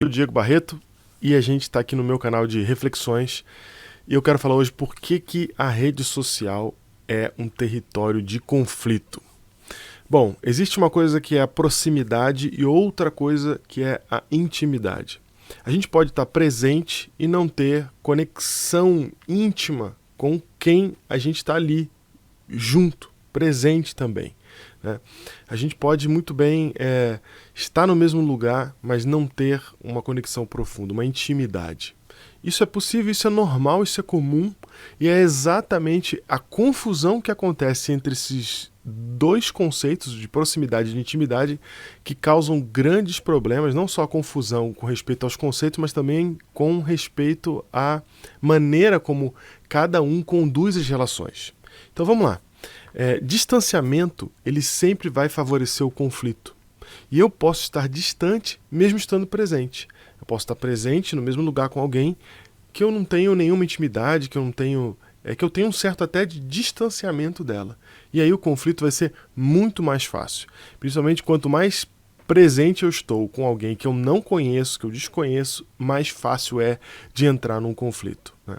Eu sou o Diego Barreto e a gente está aqui no meu canal de reflexões e eu quero falar hoje por que a rede social é um território de conflito. Bom, existe uma coisa que é a proximidade e outra coisa que é a intimidade. A gente pode estar presente e não ter conexão íntima com quem a gente está ali, junto, presente também, né? A gente pode muito bem estar no mesmo lugar, mas não ter uma conexão profunda, uma intimidade. Isso é possível, isso é normal, isso é comum, e é exatamente a confusão que acontece entre esses dois conceitos de proximidade e de intimidade que causam grandes problemas, não só a confusão com respeito aos conceitos, mas também com respeito à maneira como cada um conduz as relações. Então vamos lá. Distanciamento, ele sempre vai favorecer o conflito. E eu posso estar distante mesmo estando presente. Eu posso estar presente no mesmo lugar com alguém que eu não tenho nenhuma intimidade, que eu não tenho... que eu tenho um certo até de distanciamento dela. E aí o conflito vai ser muito mais fácil. Principalmente quanto mais presente eu estou com alguém que eu não conheço, que eu desconheço, mais fácil é de entrar num conflito, né?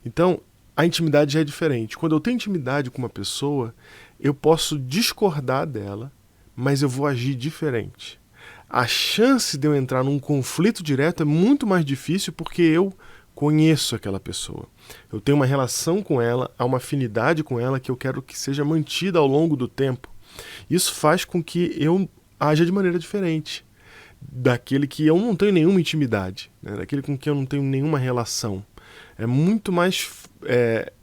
Então, a intimidade já é diferente. Quando eu tenho intimidade com uma pessoa, eu posso discordar dela, mas eu vou agir diferente. A chance de eu entrar num conflito direto é muito mais difícil porque eu conheço aquela pessoa. Eu tenho uma relação com ela, há uma afinidade com ela que eu quero que seja mantida ao longo do tempo. Isso faz com que eu haja de maneira diferente daquele que eu não tenho nenhuma intimidade, né? Daquele com quem eu não tenho nenhuma relação. É muito mais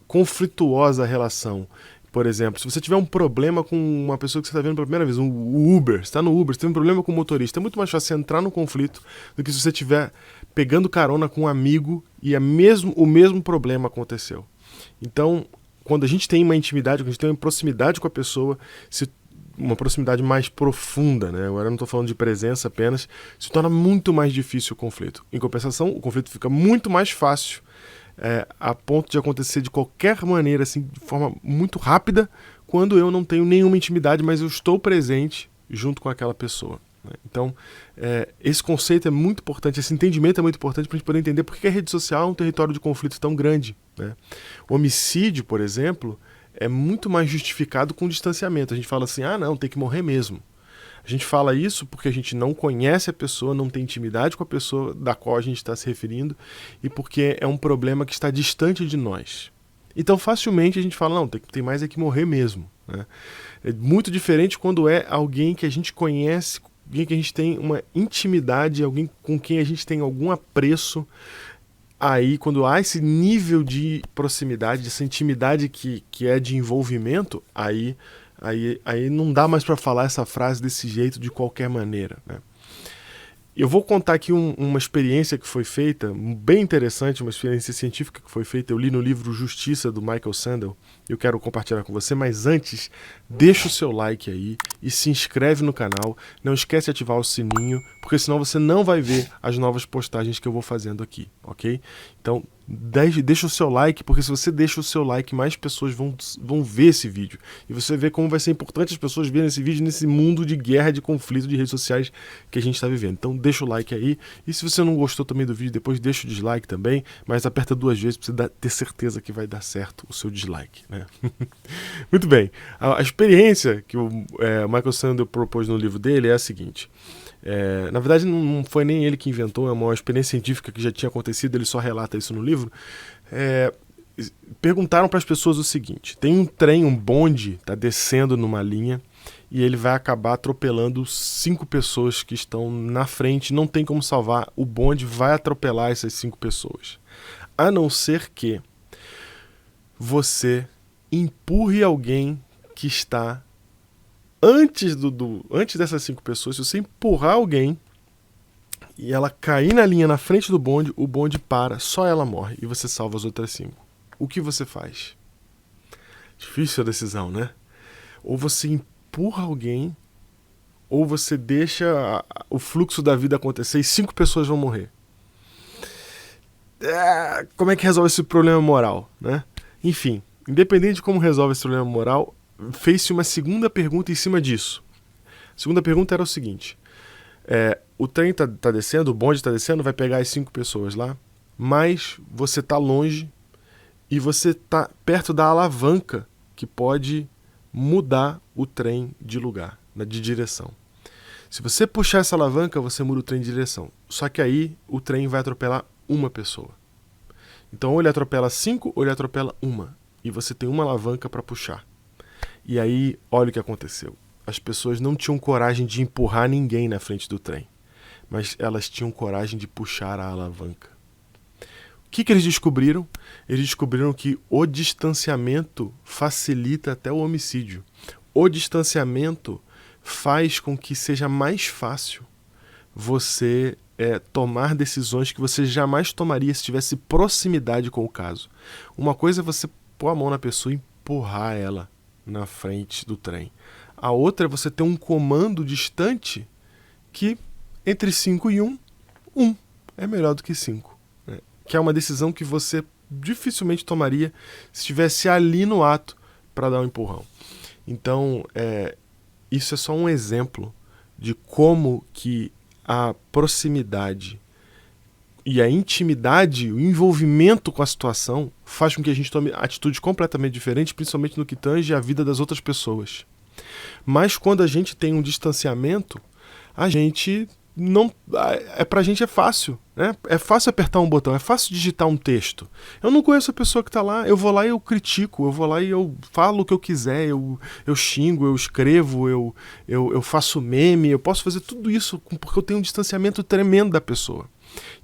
conflituosa a relação. Por exemplo, se você tiver um problema com uma pessoa que você está vendo pela primeira vez, o Uber, você está no Uber, você tem um problema com o motorista, é muito mais fácil você entrar no conflito do que se você estiver pegando carona com um amigo e o mesmo problema aconteceu. Então, quando a gente tem uma intimidade, quando a gente tem uma proximidade com a pessoa, uma proximidade mais profunda, né? Agora eu não estou falando de presença apenas, se torna muito mais difícil o conflito. Em compensação, o conflito fica muito mais fácil, a ponto de acontecer de qualquer maneira, assim, de forma muito rápida, quando eu não tenho nenhuma intimidade, mas eu estou presente junto com aquela pessoa, né? Então, esse conceito é muito importante, esse entendimento é muito importante para a gente poder entender por que a rede social é um território de conflito tão grande, né? O homicídio, por exemplo, é muito mais justificado com distanciamento. A gente fala assim, não, tem que morrer mesmo. A gente fala isso porque a gente não conhece a pessoa, não tem intimidade com a pessoa da qual a gente está se referindo e porque é um problema que está distante de nós. Então, facilmente a gente fala, não, tem mais é que morrer mesmo, né? É muito diferente quando é alguém que a gente conhece, alguém que a gente tem uma intimidade, alguém com quem a gente tem algum apreço. Aí, quando há esse nível de proximidade, essa intimidade que é de envolvimento, aí não dá mais para falar essa frase desse jeito de qualquer maneira, né? Eu vou contar aqui uma experiência que foi feita, bem interessante, uma experiência científica que foi feita. Eu li no livro Justiça, do Michael Sandel. Eu quero compartilhar com você, mas antes, deixa o seu like aí e se inscreve no canal. Não esquece de ativar o sininho, porque senão você não vai ver as novas postagens que eu vou fazendo aqui, ok? Então, deixa o seu like, porque se você deixa o seu like, mais pessoas vão ver esse vídeo. E você vê como vai ser importante as pessoas verem esse vídeo nesse mundo de guerra, de conflito, de redes sociais que a gente está vivendo. Então deixa o like aí. E se você não gostou também do vídeo, depois deixa o dislike também, mas aperta 2 vezes para você ter certeza que vai dar certo o seu dislike, né? Muito bem. A experiência que o Michael Sandel propôs no livro dele é a seguinte. Na verdade, não foi nem ele que inventou, é uma experiência científica que já tinha acontecido, ele só relata isso no livro. Perguntaram para as pessoas o seguinte: tem um trem, um bonde, está descendo numa linha e ele vai acabar atropelando 5 pessoas que estão na frente, não tem como salvar, o bonde vai atropelar essas 5 pessoas. A não ser que você empurre alguém que está antes dessas 5 pessoas. Se você empurrar alguém e ela cair na linha na frente do bonde, o bonde para, só ela morre e você salva as outras 5. O que você faz? Difícil a decisão, né? Ou você empurra alguém, ou você deixa o fluxo da vida acontecer e 5 pessoas vão morrer. Como é que resolve esse problema moral, né? Enfim, independente de como resolve esse problema moral, fez-se uma segunda pergunta em cima disso. A segunda pergunta era o seguinte: O trem tá descendo, o bonde tá descendo, vai pegar as 5 pessoas lá, mas você tá longe e você tá perto da alavanca que pode mudar o trem de lugar, de direção. Se você puxar essa alavanca, você muda o trem de direção. Só que aí o trem vai atropelar uma pessoa. Então ou ele atropela 5 ou ele atropela uma. E você tem uma alavanca para puxar. E aí, olha o que aconteceu. As pessoas não tinham coragem de empurrar ninguém na frente do trem, mas elas tinham coragem de puxar a alavanca. O que eles descobriram? Eles descobriram que o distanciamento facilita até o homicídio. O distanciamento faz com que seja mais fácil você tomar decisões que você jamais tomaria se tivesse proximidade com o caso. Uma coisa é você pôr a mão na pessoa e empurrar ela na frente do trem. A outra é você ter um comando distante que entre 5 e 1 é melhor do que 5. Né? Que é uma decisão que você dificilmente tomaria se estivesse ali no ato para dar um empurrão. Então, isso é só um exemplo de como que a proximidade e a intimidade, o envolvimento com a situação faz com que a gente tome atitudes completamente diferentes, principalmente no que tange a vida das outras pessoas. Mas quando a gente tem um distanciamento, a gente não... pra gente é fácil, né? É fácil apertar um botão, é fácil digitar um texto. Eu não conheço a pessoa que está lá, eu vou lá e eu critico, eu vou lá e eu falo o que eu quiser, eu xingo, eu escrevo, eu faço meme, eu posso fazer tudo isso porque eu tenho um distanciamento tremendo da pessoa.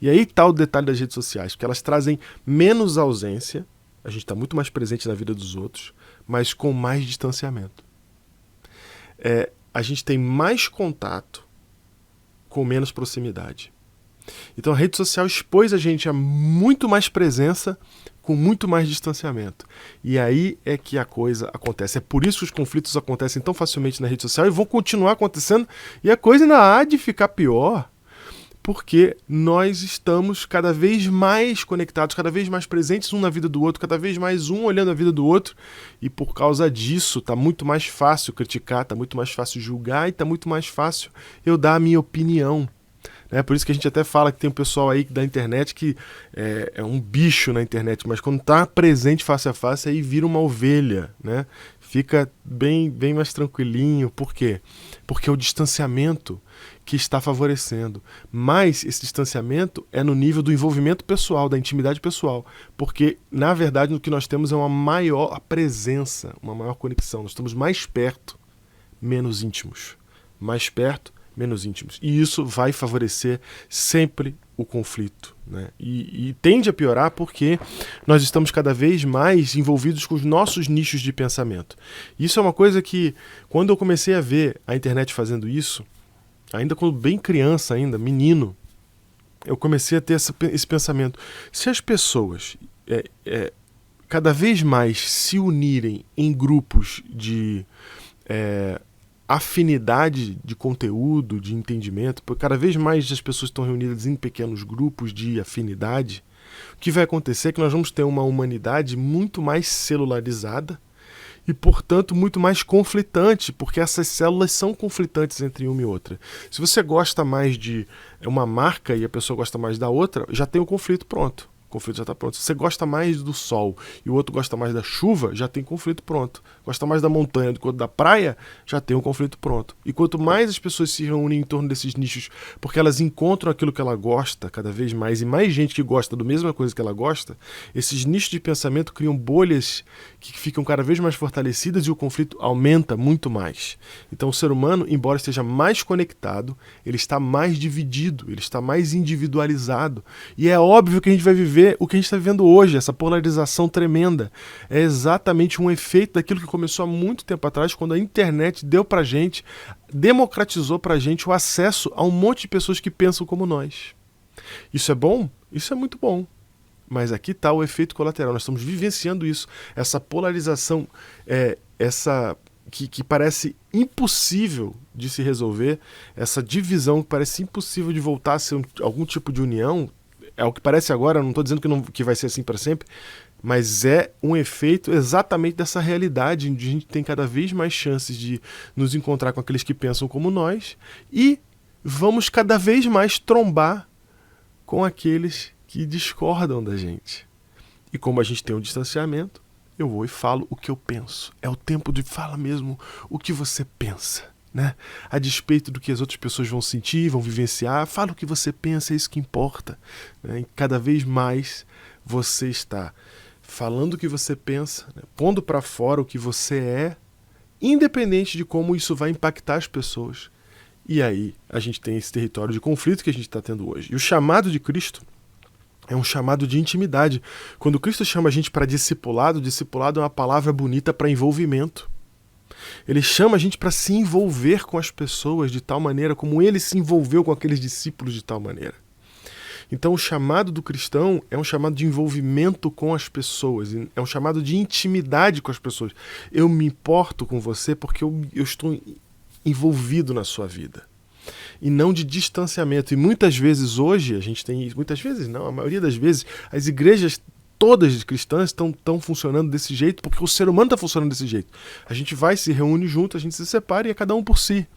E aí está o detalhe das redes sociais, porque elas trazem menos ausência, a gente está muito mais presente na vida dos outros, mas com mais distanciamento. A gente tem mais contato com menos proximidade. Então a rede social expôs a gente a muito mais presença com muito mais distanciamento. E aí é que a coisa acontece. É por isso que os conflitos acontecem tão facilmente na rede social e vão continuar acontecendo, e a coisa ainda há de ficar pior, porque nós estamos cada vez mais conectados, cada vez mais presentes um na vida do outro, cada vez mais um olhando a vida do outro, e por causa disso está muito mais fácil criticar, está muito mais fácil julgar e está muito mais fácil eu dar a minha opinião. Por isso que a gente até fala que tem um pessoal aí da internet que é um bicho na internet, mas quando está presente face a face aí vira uma ovelha, né? Fica bem mais tranquilinho. Por quê? Porque é o distanciamento que está favorecendo. Mas esse distanciamento é no nível do envolvimento pessoal, da intimidade pessoal. Porque, na verdade, o que nós temos é uma maior presença, uma maior conexão. Nós estamos mais perto, menos íntimos. Mais perto, menos íntimos. E isso vai favorecer sempre o conflito, né? E tende a piorar porque nós estamos cada vez mais envolvidos com os nossos nichos de pensamento. Isso é uma coisa que, quando eu comecei a ver a internet fazendo isso, ainda quando bem criança, menino, eu comecei a ter esse pensamento. Se as pessoas cada vez mais se unirem em grupos de afinidade de conteúdo, de entendimento, porque cada vez mais as pessoas estão reunidas em pequenos grupos de afinidade, o que vai acontecer é que nós vamos ter uma humanidade muito mais celularizada e, portanto, muito mais conflitante, porque essas células são conflitantes entre uma e outra. Se você gosta mais de uma marca e a pessoa gosta mais da outra, já tem o conflito pronto. O conflito já está pronto. Se você gosta mais do sol e o outro gosta mais da chuva, já tem conflito pronto. Gosta mais da montanha do que da praia, já tem um conflito pronto. E quanto mais as pessoas se reúnem em torno desses nichos, porque elas encontram aquilo que ela gosta cada vez mais, e mais gente que gosta da mesma coisa que ela gosta, esses nichos de pensamento criam bolhas que ficam cada vez mais fortalecidas e o conflito aumenta muito mais. Então o ser humano, embora esteja mais conectado, ele está mais dividido, ele está mais individualizado. E é óbvio que a gente vai viver o que a gente está vivendo hoje, essa polarização tremenda. É exatamente um efeito daquilo que começou há muito tempo atrás, quando a internet deu pra gente, democratizou pra gente o acesso a um monte de pessoas que pensam como nós. Isso é bom? Isso é muito bom. Mas aqui está o efeito colateral. Nós estamos vivenciando isso. Essa polarização, que parece impossível de se resolver, essa divisão que parece impossível de voltar a ser algum tipo de união. É o que parece agora, não estou dizendo que vai ser assim para sempre, mas é um efeito exatamente dessa realidade, onde a gente tem cada vez mais chances de nos encontrar com aqueles que pensam como nós e vamos cada vez mais trombar com aqueles que discordam da gente. E como a gente tem um distanciamento, eu vou e falo o que eu penso. É o tempo de fala mesmo o que você pensa, né? A despeito do que as outras pessoas vão sentir, vão vivenciar, fala o que você pensa, é isso que importa, né? E cada vez mais você está falando o que você pensa, né? Pondo para fora o que você é, independente de como isso vai impactar as pessoas. E aí a gente tem esse território de conflito que a gente está tendo hoje. E o chamado de Cristo é um chamado de intimidade. Quando Cristo chama a gente para discipulado, discipulado é uma palavra bonita para envolvimento. Ele chama a gente para se envolver com as pessoas de tal maneira como ele se envolveu com aqueles discípulos de tal maneira. Então o chamado do cristão é um chamado de envolvimento com as pessoas, é um chamado de intimidade com as pessoas. Eu me importo com você porque eu estou envolvido na sua vida. E não de distanciamento. E muitas vezes hoje, a gente tem... Muitas vezes não, a maioria das vezes, as igrejas todas cristãs estão funcionando desse jeito porque o ser humano está funcionando desse jeito. A gente vai, se reúne junto, a gente se separa e é cada um por si.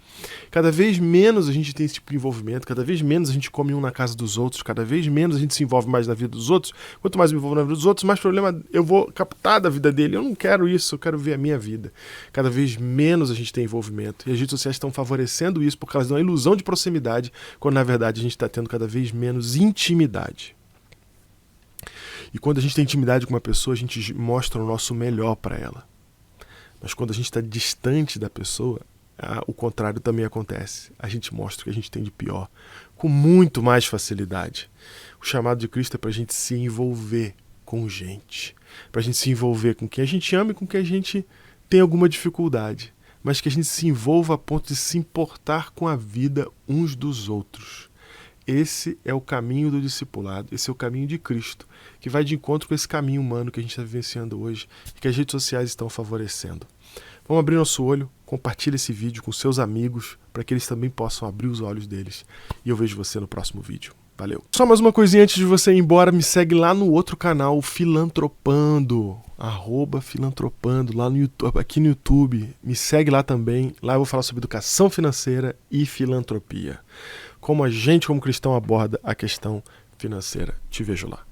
Cada vez menos a gente tem esse tipo de envolvimento, cada vez menos a gente come um na casa dos outros, cada vez menos a gente se envolve mais na vida dos outros. Quanto mais me envolvo na vida dos outros, mais problema eu vou captar da vida dele. Eu não quero isso, eu quero ver a minha vida. Cada vez menos a gente tem envolvimento. E as redes sociais estão favorecendo isso porque elas dão a ilusão de proximidade, quando na verdade a gente está tendo cada vez menos intimidade. E quando a gente tem intimidade com uma pessoa, a gente mostra o nosso melhor para ela. Mas quando a gente está distante da pessoa, o contrário também acontece. A gente mostra o que a gente tem de pior, com muito mais facilidade. O chamado de Cristo é para a gente se envolver com gente, para a gente se envolver com quem a gente ama e com quem a gente tem alguma dificuldade, mas que a gente se envolva a ponto de se importar com a vida uns dos outros. Esse é o caminho do discipulado, esse é o caminho de Cristo, que vai de encontro com esse caminho humano que a gente está vivenciando hoje e que as redes sociais estão favorecendo. Vamos abrir nosso olho, compartilhe esse vídeo com seus amigos para que eles também possam abrir os olhos deles. E eu vejo você no próximo vídeo. Valeu! Só mais uma coisinha antes de você ir embora, me segue lá no outro canal, Filantropando, @Filantropando, lá no YouTube, aqui no YouTube. Me segue lá também, lá eu vou falar sobre educação financeira e filantropia. Como a gente, como cristão, aborda a questão financeira. Te vejo lá.